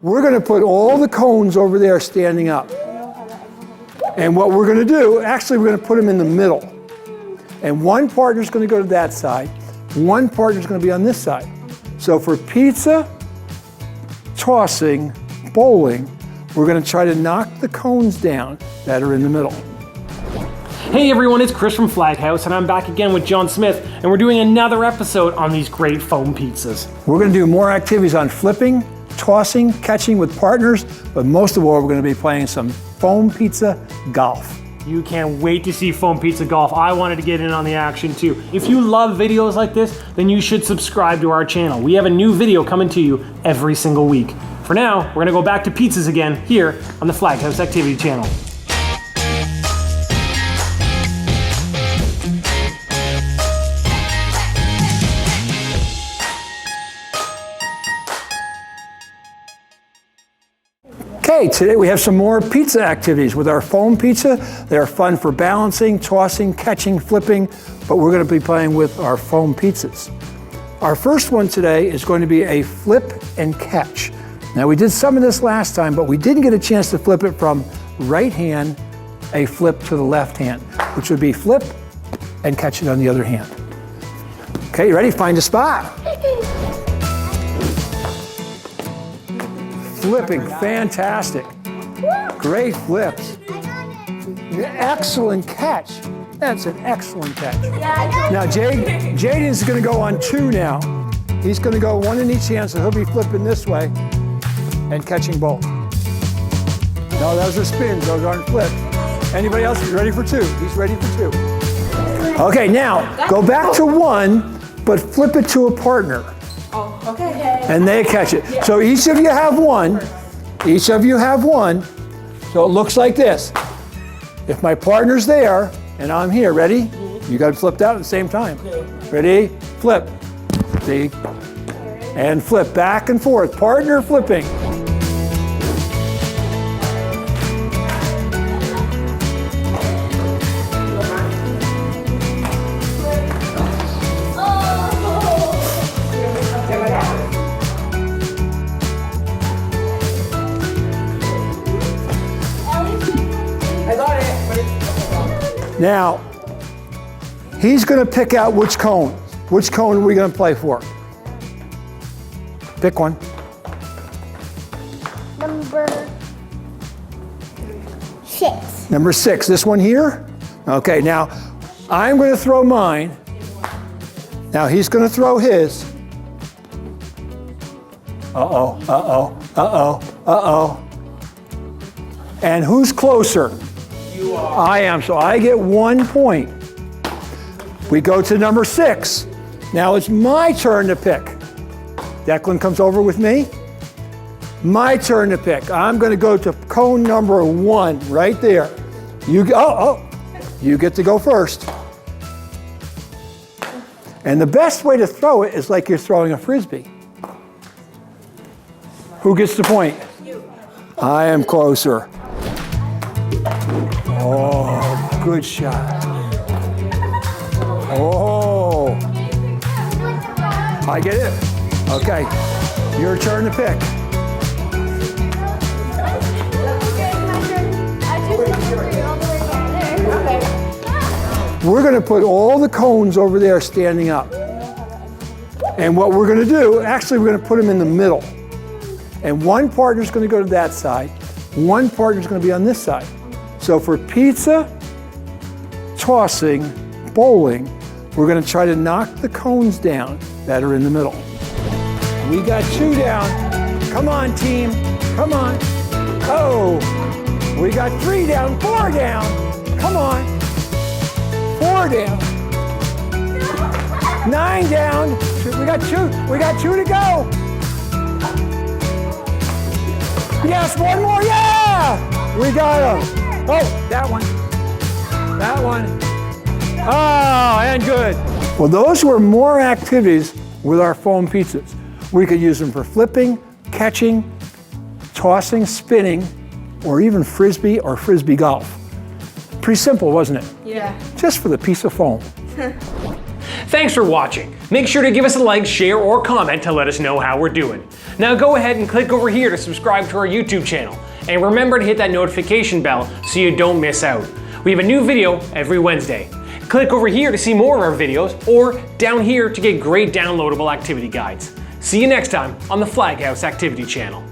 We're going to put all the cones over there standing up. And what we're going to do, actually we're going to put them in the middle. And one partner's going to go to that side, one partner's going to be on this side. So for pizza, tossing, bowling, we're going to try to knock the cones down that are in the middle. Hey everyone, it's Chris from FlagHouse, and I'm back again with John Smith, and we're doing another episode on these great foam pizzas. We're going to do more activities on flipping, tossing, catching with partners, but most of all, we're going to be playing some foam pizza golf. You can't wait to see foam pizza golf. I wanted to get in on the action too. If you love videos like this, then you should subscribe to our channel. We have a new video coming to you every single week. For now, we're going to go back to pizzas again here on the FlagHouse Activity Channel. Okay, today we have some more pizza activities with our foam pizza. They're fun for balancing, tossing, catching, flipping, but we're going to be playing with our foam pizzas. Our first one today is going to be a flip and catch. Now we did some of this last time, but we didn't get a chance to flip it from right hand, a flip to the left hand, which would be flip and catch it on the other hand. Okay, you ready? Find a spot. Flipping, fantastic. Great flips. Excellent catch. That's an excellent catch. Now Jaden's going to go on two now. He's going to go one in each hand, so he'll be flipping this way and catching both. No, those are spins, those aren't flips. Anybody else is ready for two? He's ready for two. Okay, now go back to one, but flip it to a partner. Oh, okay. And they catch it. So each of you have one. Each of you have one. So it looks like this. If my partner's there and I'm here, ready? You got to flip out at the same time. Ready? Flip. See? And flip back and forth. Partner flipping. Now, he's going to pick out which cone. Which cone are we going to play for? Pick one. Number 6. Number 6. This one here? Okay, now I'm going to throw mine. Now he's going to throw his. Uh-oh, uh-oh, uh-oh, uh-oh. And who's closer? You are. I am, so I get 1 point. We go to number 6. Now it's my turn to pick. Declan comes over with me. My turn to pick. I'm going to go to cone number 1 right there. You get to go first. And the best way to throw it is like you're throwing a Frisbee. Who gets the point? You. I am closer. Oh, good shot. Oh. I get it. Okay, your turn to pick. We're going to put all the cones over there standing up. And what we're going to do, actually we're going to put them in the middle. And one partner's going to go to that side, one partner's going to be on this side. So for pizza, tossing, bowling, we're going to try to knock the cones down that are in the middle. We got 2 down. Come on, team. Come on. Oh, we got 3 down, 4 down. Come on. 4 down. 9 down. We got 2. We got 2 to go. Yes, 1 more. Yeah! We got him. Oh, that one. That one. Oh, and good. Well, those were more activities with our foam pizzas. We could use them for flipping, catching, tossing, spinning, or even Frisbee or Frisbee golf. Pretty simple, wasn't it? Yeah. Just for the piece of foam. Thanks for watching. Make sure to give us a like, share, or comment to let us know how we're doing. Now go ahead and click over here to subscribe to our YouTube channel. And remember to hit that notification bell so you don't miss out. We have a new video every Wednesday. Click over here to see more of our videos, or down here to get great downloadable activity guides. See you next time on the FlagHouse Activity Channel.